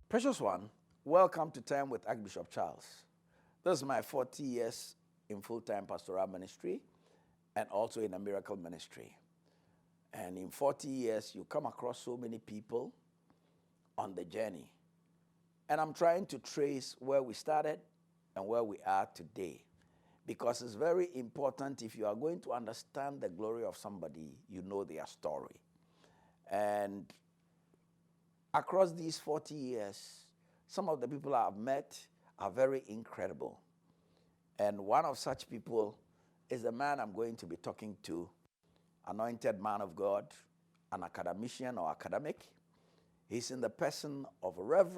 Precious one, welcome to Time with Archbishop Charles. This is my 40 years in full-time pastoral ministry and also in a miracle ministry. And in 40 years, you come across so many people on the journey. And I'm trying to trace where we started and where we are today. Because it's very important, if you are going to understand the glory of somebody, you know their story. And across these 40 years, some of the people I've met are very incredible. And one of such people is the man I'm going to be talking to, anointed man of God, an academician or academic. He's in the person of Rev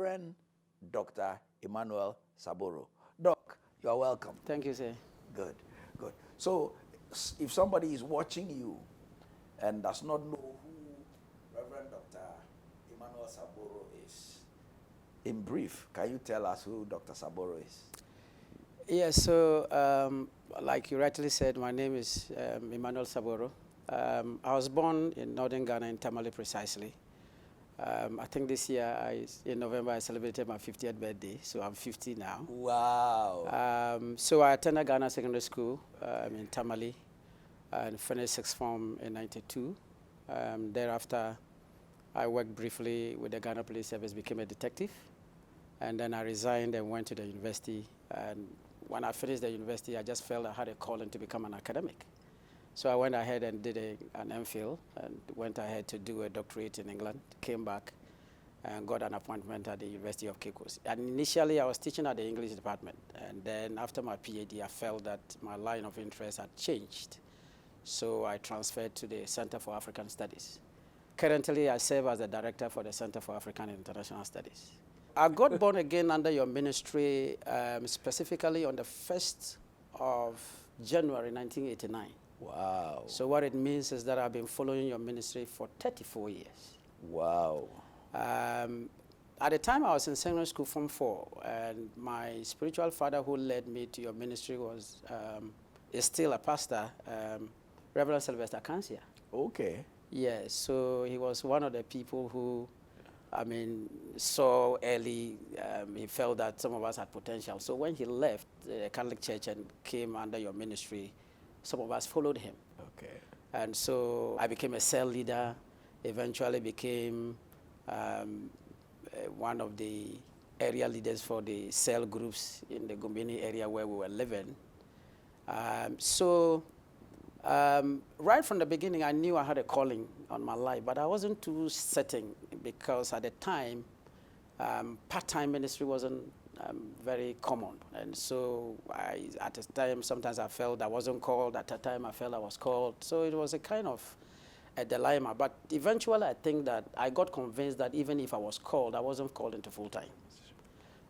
Dr Emmanuel Saboro. Doc, you are welcome. Thank you, sir. Good, good. So if somebody is watching you and does not know who Rev Dr Emmanuel Saboro is, in brief, can you tell us who Dr. Saboro is? Yes, so like you rightly said, my name is Emmanuel Saboro. I was born in northern Ghana, in Tamale precisely. I think this year, in November, I celebrated my 50th birthday, so I'm 50 now. Wow. So I attended Ghana Secondary School in Tamale and finished sixth form in '92. Thereafter, I worked briefly with the Ghana Police Service, became a detective, and then I resigned and went to the university. And when I finished the university, I just felt I had a calling to become an academic. So I went ahead and did an MPhil and went ahead to do a doctorate in England, came back and got an appointment at the University of Cape Coast. And initially I was teaching at the English department. And then after my PhD, I felt that my line of interest had changed. So I transferred to the Center for African Studies. Currently, I serve as the director for the Center for African and International Studies. I got born again under your ministry, specifically on the 1st of January, 1989. Wow. So what it means is that I've been following your ministry for 34 years. Wow. At the time I was in secondary school, Form 4, and my spiritual father who led me to your ministry is still a pastor, Reverend Sylvester Kansia. Okay. Yes, so he was one of the people who, saw early, he felt that some of us had potential. So when he left the Catholic Church and came under your ministry, some of us followed him. Okay. And so I became a cell leader, eventually became one of the area leaders for the cell groups in the Gumbini area where we were living. Right from the beginning, I knew I had a calling on my life, but I wasn't too certain because at the time, part-time ministry wasn't very common. And so at the time, sometimes I felt I wasn't called. At the time, I felt I was called. So it was a kind of a dilemma. But eventually, I think that I got convinced that even if I was called, I wasn't called into full-time.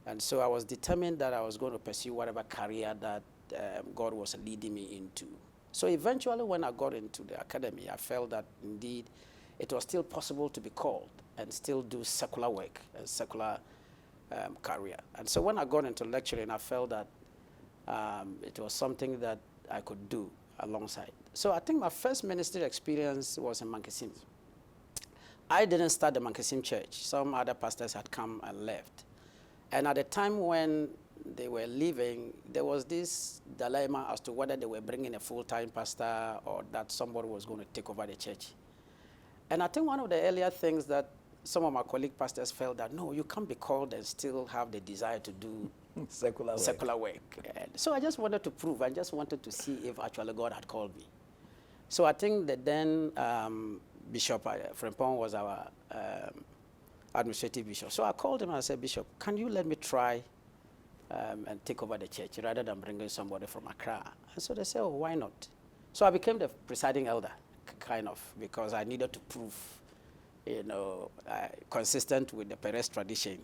And so I was determined that I was going to pursue whatever career that God was leading me into. So eventually, when I got into the academy, I felt that indeed it was still possible to be called and still do secular work and secular career. And so when I got into lecturing, I felt that it was something that I could do alongside. So I think my first ministry experience was in Mankesim. I didn't start the Mankesim church. Some other pastors had come and left. And at the time when they were leaving, there was this dilemma as to whether they were bringing a full-time pastor or that somebody was going to take over the church. And I think one of the earlier things that some of my colleague pastors felt that, no, you can't be called and still have the desire to do secular work. And so I just wanted to prove, I just wanted to see if actually God had called me. So I think that then Bishop Frimpong was our administrative bishop. So I called him and I said, Bishop, can you let me try and take over the church rather than bringing somebody from Accra? And so they said, oh, why not? So I became the presiding elder, kind of, because I needed to prove, consistent with the Perez tradition.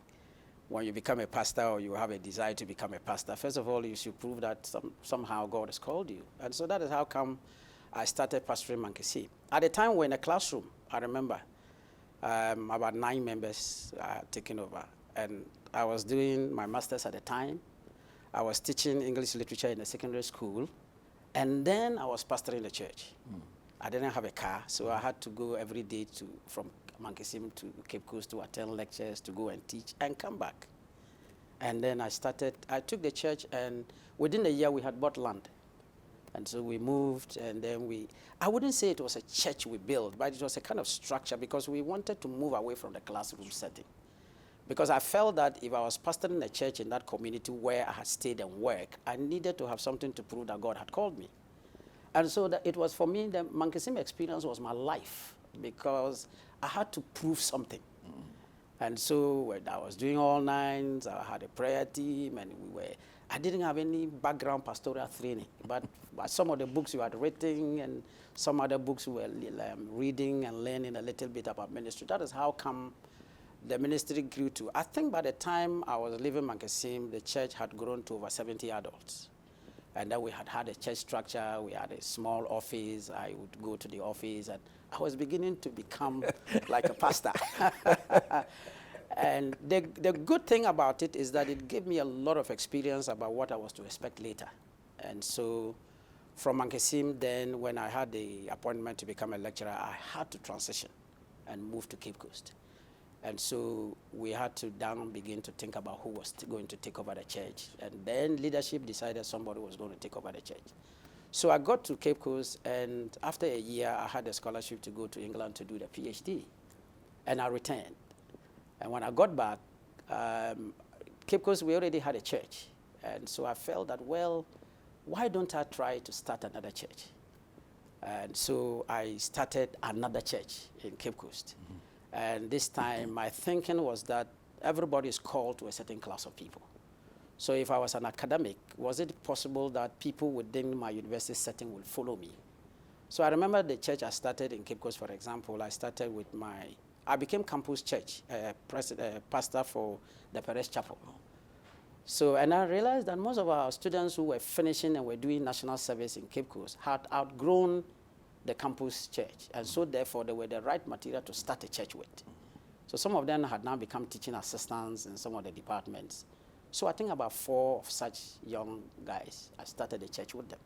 When you become a pastor or you have a desire to become a pastor, first of all, you should prove that somehow God has called you. And so that is how come I started pastoring Mankesim. At the time, we were in a classroom, I remember, about 9 members taking over. And I was doing my master's at the time. I was teaching English literature in a secondary school. And then I was pastoring the church. I didn't have a car, so I had to go every day from Mankisim to Cape Coast to attend lectures, to go and teach, and come back. And then I took the church, and within a year we had bought land. And so we moved, and then I wouldn't say it was a church we built, but it was a kind of structure because we wanted to move away from the classroom setting. Because I felt that if I was pastoring a church in that community where I had stayed and worked, I needed to have something to prove that God had called me. And so it was for me, the Mankisim experience was my life because I had to prove something. And so when I was doing all nines, I had a prayer team, and I didn't have any background pastoral training, but some of the books you had written and some other books we were reading and learning a little bit about ministry. That is how come the ministry grew to. I think by the time I was leaving Mankisim, the church had grown to over 70 adults. And then we had a church structure, we had a small office. I would go to the office, and I was beginning to become like a pastor. And the good thing about it is that it gave me a lot of experience about what I was to expect later. And so from Mankisim, then when I had the appointment to become a lecturer, I had to transition and move to Cape Coast. And so we had to begin to think about who was going to take over the church. And then leadership decided somebody was going to take over the church. So I got to Cape Coast, and after a year, I had a scholarship to go to England to do the PhD. And I returned. And when I got back, Cape Coast, we already had a church. And so I felt that, well, why don't I try to start another church? And so I started another church in Cape Coast. Mm-hmm. And this time, my thinking was that everybody is called to a certain class of people. So if I was an academic, was it possible that people within my university setting would follow me? So I remember the church I started in Cape Coast, for example. I became campus church, pastor for the Perez Chapel. So, and I realized that most of our students who were finishing and were doing national service in Cape Coast had outgrown the campus church. And so therefore they were the right material to start a church with. So some of them had now become teaching assistants in some of the departments. So I think about 4 of such young guys, I started a church with them.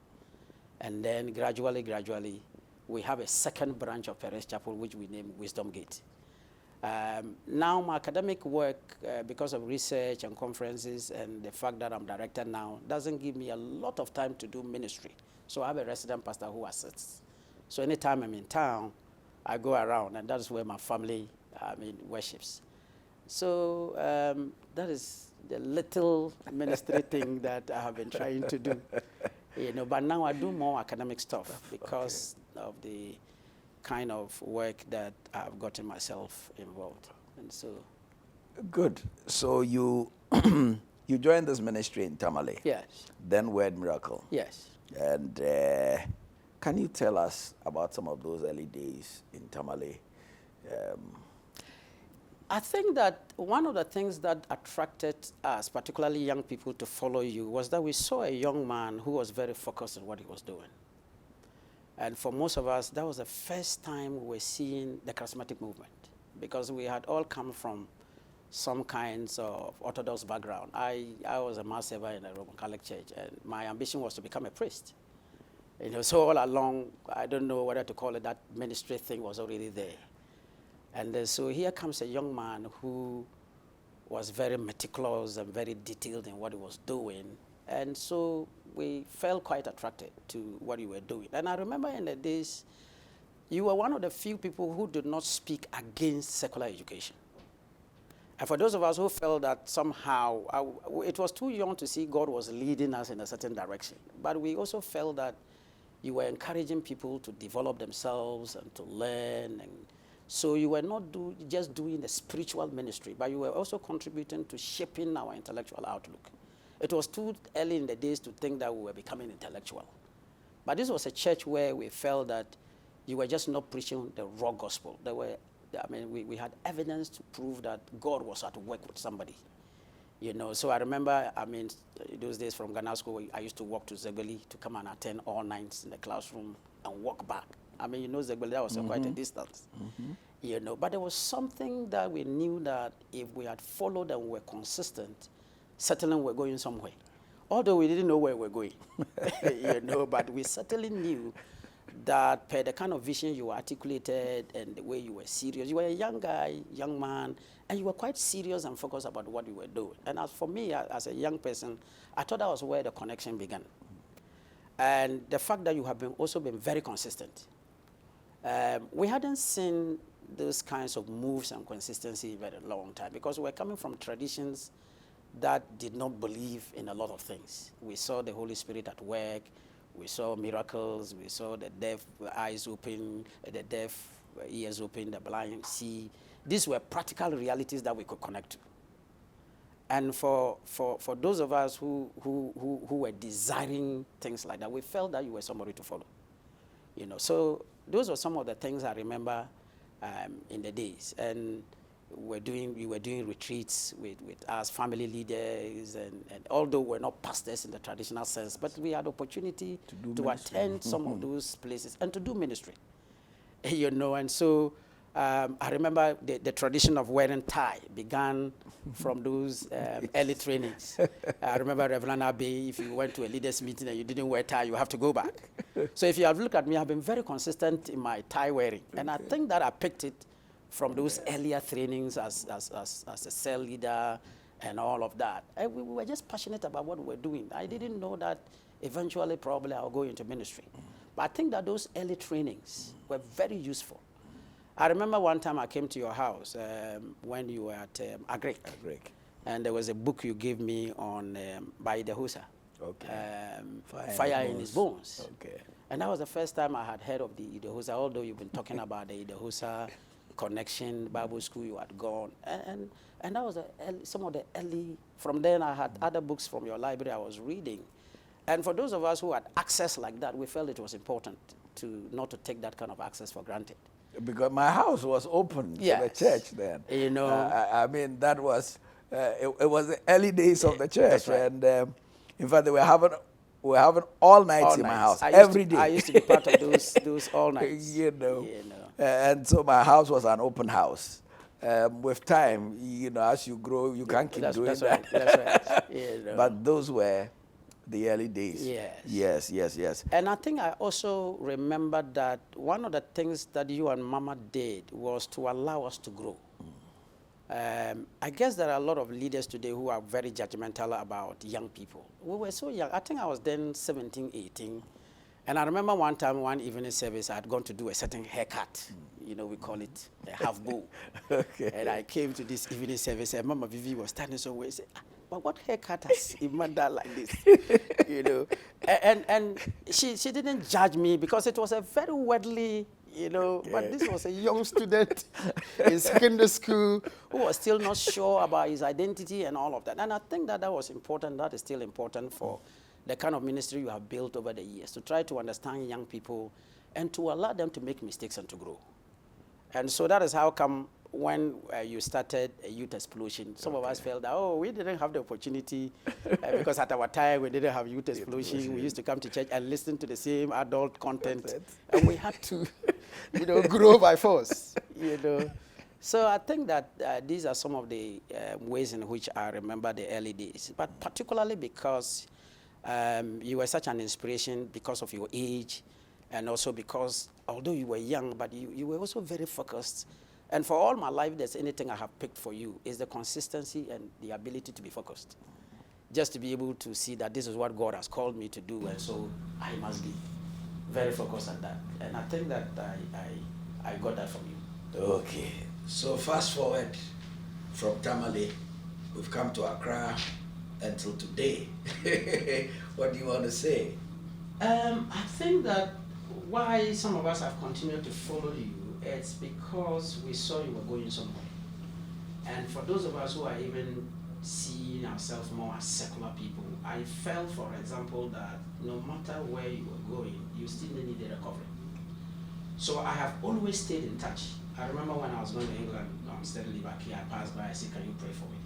And then gradually, we have a second branch of Perez Chapel, which we named Wisdom Gate. Now my academic work, because of research and conferences and the fact that I'm director now, doesn't give me a lot of time to do ministry. So I have a resident pastor who assists. So anytime I'm in town, I go around, and that is where my family worships. So that is the little ministry thing that I have been trying to do. But now I do more academic stuff because of the kind of work that I've gotten myself involved. And so. Good. So you you joined this ministry in Tamale. Yes. Then Word Miracle. Yes. And can you tell us about some of those early days in Tamale? I think that one of the things that attracted us, particularly young people, to follow you was that we saw a young man who was very focused on what he was doing. And for most of us, that was the first time we were seeing the charismatic movement, because we had all come from some kinds of Orthodox background. I was a mass server in a Roman Catholic church, and my ambition was to become a priest. So all along, I don't know whether to call it, that ministry thing was already there. And so here comes a young man who was very meticulous and very detailed in what he was doing. And so we felt quite attracted to what you were doing. And I remember in the days, you were one of the few people who did not speak against secular education. And for those of us who felt that somehow, it was too young to see God was leading us in a certain direction. But we also felt that you were encouraging people to develop themselves and to learn. And so you were not just doing the spiritual ministry, but you were also contributing to shaping our intellectual outlook. It was too early in the days to think that we were becoming intellectual. But this was a church where we felt that you were just not preaching the raw gospel. We had evidence to prove that God was at work with somebody. So I remember, those days from Ghana School, I used to walk to Zegoli to come and attend all nights in the classroom and walk back. Zegoli, that was quite a distance. Mm-hmm. But there was something that we knew that if we had followed and were consistent, certainly we're going somewhere. Although we didn't know where we're going, but we certainly knew that per the kind of vision you articulated and the way you were serious, you were a young guy, young man, and you were quite serious and focused about what you were doing. And as for me, as a young person, I thought that was where the connection began. And the fact that you have also been very consistent. We hadn't seen those kinds of moves and consistency in a very long time because we're coming from traditions that did not believe in a lot of things. We saw the Holy Spirit at work. We saw miracles. We saw the deaf eyes open, the deaf ears open, the blind see. These were practical realities that we could connect to. And for those of us who were desiring things like that, we felt that you were somebody to follow. You know, so those were some of the things I remember in the days. And we were doing retreats with us, family leaders, and although we're not pastors in the traditional sense, but we had opportunity to attend some of those places and to do ministry. You know, and so I remember the tradition of wearing tie began from those early trainings. I remember Reverend Abbey, if you went to a leaders meeting and you didn't wear tie, you have to go back. So if you have looked at me, I've been very consistent in my tie wearing. And I think that I picked it from those earlier trainings as a cell leader and all of that. And we were just passionate about what we were doing. I didn't know that eventually probably I'll go into ministry. But I think that those early trainings were very useful. I remember one time I came to your house when you were at Agric. And there was a book you gave me on by Idahosa. Okay. Fire in His Bones. Okay. And that was the first time I had heard of the Idahosa, although you've been talking about the Idahosa connection, Bible school you had gone. And that was some of the early, from then I had other books from your library I was reading. And for those of us who had access like that, we felt it was important to not to take that kind of access for granted. Because my house was open to the church then. You know. I mean, that was, it was the early days of the church. Right. And in fact, we were having all nights in my house, every day. I used to be part of those all nights. You know. And so my house was an open house. With time, you know, as you grow, you can't keep doing that. Right. That's right. You know. But those were the early days. Yes. And I think I also remember that one of the things that you and Mama did was to allow us to grow. I guess there are a lot of leaders today who are very judgmental about young people. We were so young. I think I was then 17, 18. And I remember one time, one evening service, I had gone to do a certain haircut. You know, we call it a half bow. Okay. And I came to this evening service, and Mama Vivi was standing somewhere and said, but what haircut has Iman done like this? You know, and she didn't judge me because it was a very worldly, you know, but this was a young student in secondary school who was still not sure about his identity and all of that. And I think that was important. That is still important for the kind of ministry you have built over the years, to try to understand young people and to allow them to make mistakes and to grow. And so that is how come when you started a youth explosion, some of us felt that, we didn't have the opportunity because at our time we didn't have youth explosion. We used to come to church and listen to the same adult content, and we had to, you know, grow by force, you know. So I think that these are some of the ways in which I remember the early days, but particularly because you were such an inspiration because of your age, and also because although you were young, but you were also very focused. And for all my life, there's anything I have picked for you is the consistency and the ability to be focused. Just to be able to see that this is what God has called me to do, and so I must be very focused on that. And I think that I got that from you. Okay. So fast forward from Tamale, we've come to Accra until today. What do you want to say? I think that why some of us have continued to follow you, it's because we saw you were going somewhere. And for those of us who are even seeing ourselves more as secular people, I felt, for example, that no matter where you were going, you still needed recovery. So I have always stayed in touch. I remember when I was going to England, steadily back here, I passed by, I said, can you pray for me?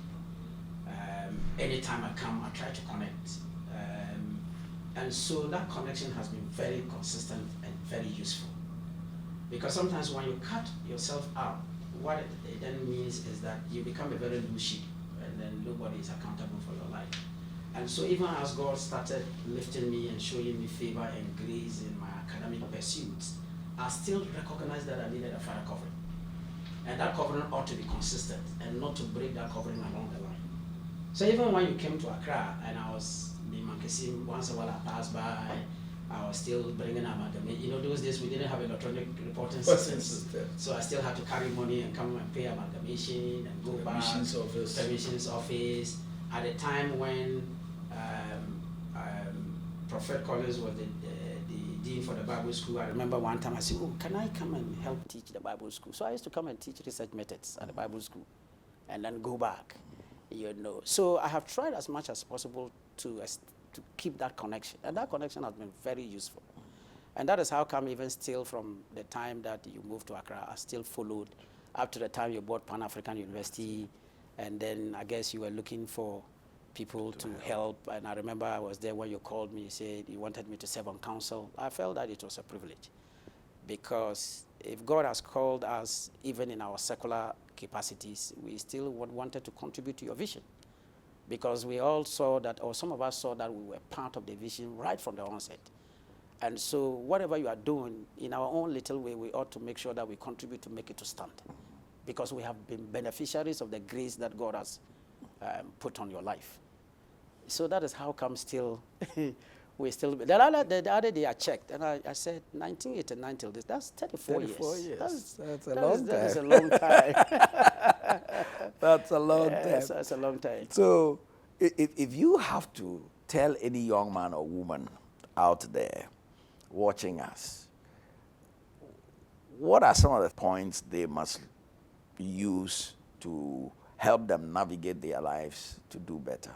Anytime I come, I try to connect. And so that connection has been very consistent and very useful. Because sometimes when you cut yourself out, what it then means is that you become a very loose sheep, and then nobody is accountable for your life. And so even as God started lifting me and showing me favor and grace in my academic pursuits, I still recognized that I needed a father covering. And that covering ought to be consistent and not to break that covering along the line. So even when you came to Accra and I was being Mankesim, once in a while I passed by, I was still bringing amalgamation. You know, those days we didn't have electronic reporting systems. So I still had to carry money and come and pay amalgamation and go back. Permissions office. At the time when Prophet Collins was the dean for the Bible school, I remember one time I said, oh, can I come and help teach the Bible school? So I used to come and teach research methods at the Bible school and then go back, you know. So I have tried as much as possible to keep that connection. And that connection has been very useful. And that is how come even still from the time that you moved to Accra, I still followed up to the time you bought Pan-African University. And then I guess you were looking for people to help. And I remember I was there when you called me, you said you wanted me to serve on council. I felt that it was a privilege. Because if God has called us, even in our secular capacities, we still wanted to contribute to your vision. Because we all saw that, or some of us saw that we were part of the vision right from the onset. And so whatever you are doing, in our own little way, we ought to make sure that we contribute to make it to stand. Because we have been beneficiaries of the grace that God has put on your life. So that is how come still, we still, the other day I checked, and I said 1989 till this, that's 34 years. That's a long time. That is a long time. That's a long time. That's a long time. So if you have to tell any young man or woman out there watching us, what are some of the points they must use to help them navigate their lives to do better?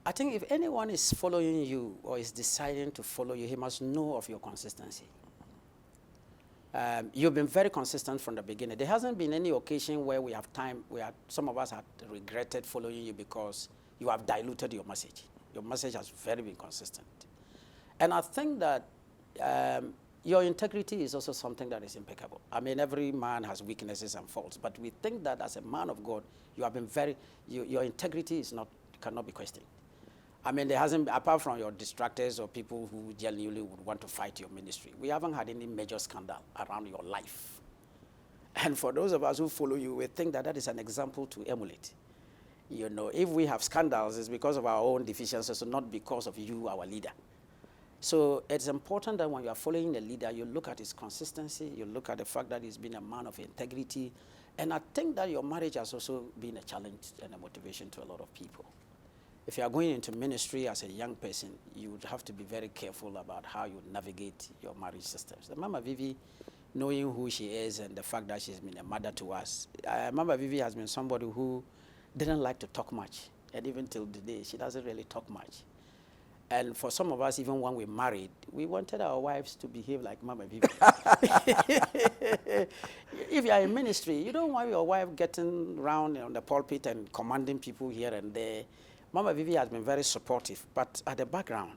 I think if anyone is following you or is deciding to follow you, he must know of your consistency. You've been very consistent from the beginning. There hasn't been any occasion where we have time, where some of us have regretted following you because you have diluted your message. Your message has very been consistent. And I think that your integrity is also something that is impeccable. I mean, every man has weaknesses and faults, but we think that as a man of God, you have been your integrity is cannot be questioned. I mean, there hasn't, apart from your distractors or people who genuinely would want to fight your ministry, we haven't had any major scandal around your life. And for those of us who follow you, we think that that is an example to emulate. You know, if we have scandals, it's because of our own deficiencies, not because of you, our leader. So it's important that when you are following the leader, you look at his consistency, you look at the fact that he's been a man of integrity. And I think that your marriage has also been a challenge and a motivation to a lot of people. If you are going into ministry as a young person, you would have to be very careful about how you navigate your marriage systems. Mama Vivi, knowing who she is and the fact that she's been a mother to us, Mama Vivi has been somebody who didn't like to talk much. And even till today, she doesn't really talk much. And for some of us, even when we married, we wanted our wives to behave like Mama Vivi. If you are in ministry, you don't want your wife getting around on the pulpit and commanding people here and there. Mama Vivi has been very supportive, but at the background,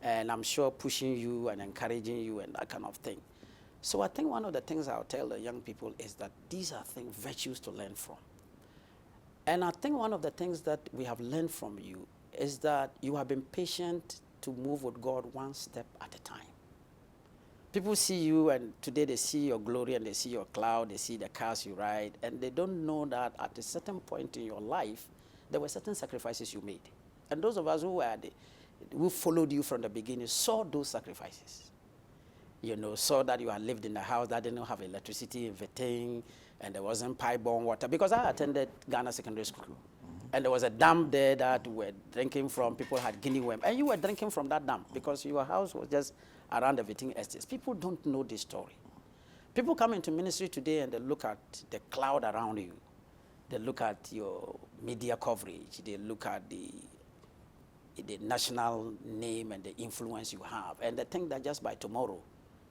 and I'm sure pushing you and encouraging you and that kind of thing. So I think one of the things I'll tell the young people is that these are virtues to learn from. And I think one of the things that we have learned from you is that you have been patient to move with God one step at a time. People see you, and today they see your glory, and they see your cloud, they see the cars you ride, and they don't know that at a certain point in your life, there were certain sacrifices you made. And those of us who followed you from the beginning saw those sacrifices. You know, saw that you had lived in a house that didn't have electricity, everything, and there wasn't pipe-borne water. Because I attended Ghana Secondary School. And there was a dam there that we were drinking from. People had guinea worm. And you were drinking from that dam because your house was just around everything estates. People don't know this story. People come into ministry today and they look at the cloud around you. They look at your media coverage. They look at the national name and the influence you have. And they think that just by tomorrow,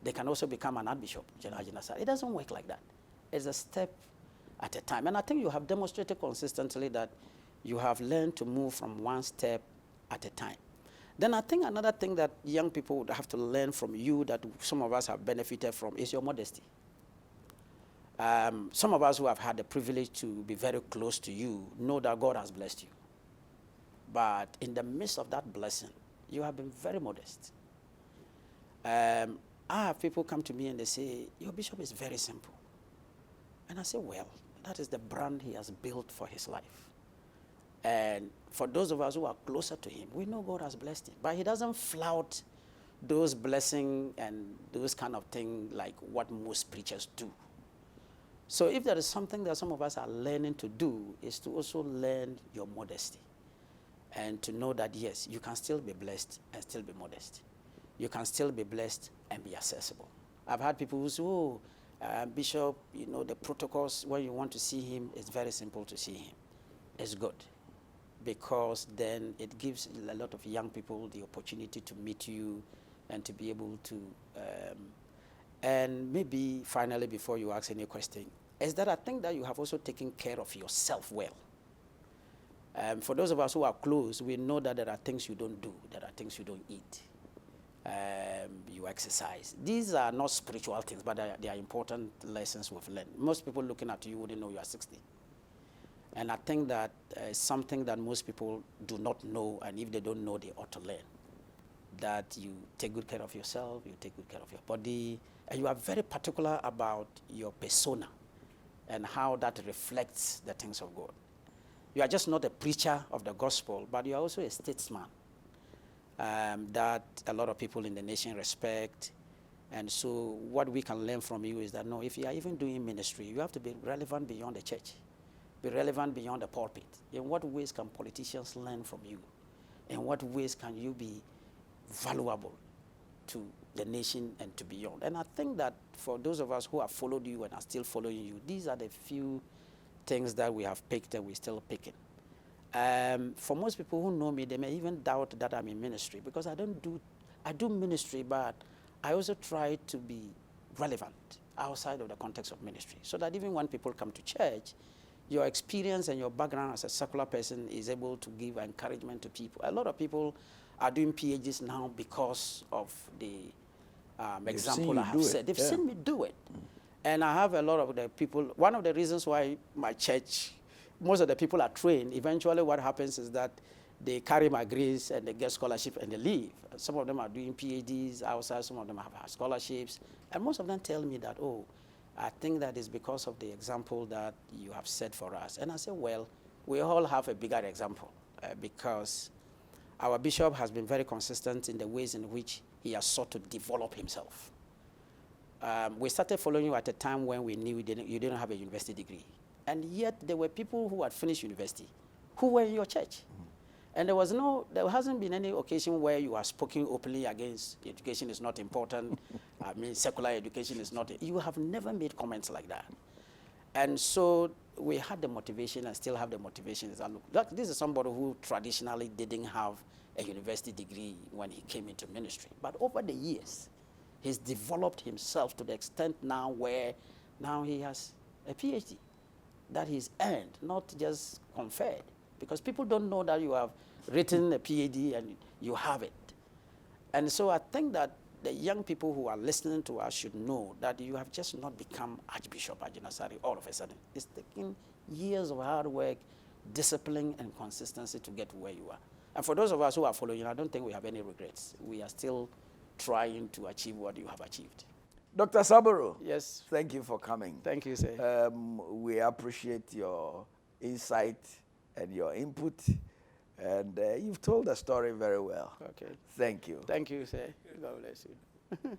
they can also become an Archbishop, Agyinasare. It doesn't work like that. It's a step at a time. And I think you have demonstrated consistently that you have learned to move from one step at a time. Then I think another thing that young people would have to learn from you that some of us have benefited from is your modesty. Some of us who have had the privilege to be very close to you know that God has blessed you. But in the midst of that blessing, you have been very modest. I have people come to me and they say, your bishop is very simple. And I say, well, that is the brand he has built for his life. And for those of us who are closer to him, we know God has blessed him. But he doesn't flout those blessings and those kind of things like what most preachers do. So if there is something that some of us are learning to do, is to also learn your modesty. And to know that, yes, you can still be blessed and still be modest. You can still be blessed and be accessible. I've had people who say, oh, Bishop, you know, the protocols when you want to see him, it's very simple to see him. It's good, because then it gives a lot of young people the opportunity to meet you and to be able to, and maybe finally, before you ask any question, is that I think that you have also taken care of yourself well. For those of us who are close, we know that there are things you don't do, there are things you don't eat. You exercise. These are not spiritual things, but they are important lessons we've learned. Most people looking at you wouldn't know you are 60. And I think that is something that most people do not know, and if they don't know, they ought to learn. That you take good care of yourself, you take good care of your body, and you are very particular about your persona and how that reflects the things of God. You are just not a preacher of the gospel, but you are also a statesman that a lot of people in the nation respect. And so what we can learn from you is that, no, if you are even doing ministry, you have to be relevant beyond the church, be relevant beyond the pulpit. In what ways can politicians learn from you? In what ways can you be valuable to the nation and to beyond? And I think that for those of us who have followed you and are still following you, these are the few things that we have picked and we're still picking. For most people who know me, they may even doubt that I'm in ministry, because I do ministry, but I also try to be relevant outside of the context of ministry, so that even when people come to church, your experience and your background as a secular person is able to give encouragement to people. A lot of people are doing PhDs now because of the example I have said. They've seen me do it. And I have a lot of the people, one of the reasons why my church, most of the people are trained, eventually what happens is that they carry my grace and they get scholarship and they leave. Some of them are doing PhDs outside, some of them have scholarships. And most of them tell me that, oh, I think that is because of the example that you have set for us. And I say, well, we all have a bigger example because our bishop has been very consistent in the ways in which he has sought to develop himself. We started following you at a time when we knew you didn't have a university degree. And yet there were people who had finished university who were in your church. And there hasn't been any occasion where you are speaking openly against education is not important. I mean, secular education is not. You have never made comments like that. And so we had the motivation and still have the motivation. Look, this is somebody who traditionally didn't have a university degree when he came into ministry. But over the years, he's developed himself to the extent now where now he has a PhD that he's earned, not just conferred. Because people don't know that you have written a PhD and you have it. And so I think that the young people who are listening to us should know that you have just not become Archbishop Agyinasare all of a sudden. It's taken years of hard work, discipline, and consistency to get to where you are. And for those of us who are following, I don't think we have any regrets. We are still trying to achieve what you have achieved. Dr. Saboro. Yes. Thank you for coming. Thank you, sir. We appreciate your insight and your input. And you've told the story very well. Okay. Thank you. Thank you, sir. God bless you.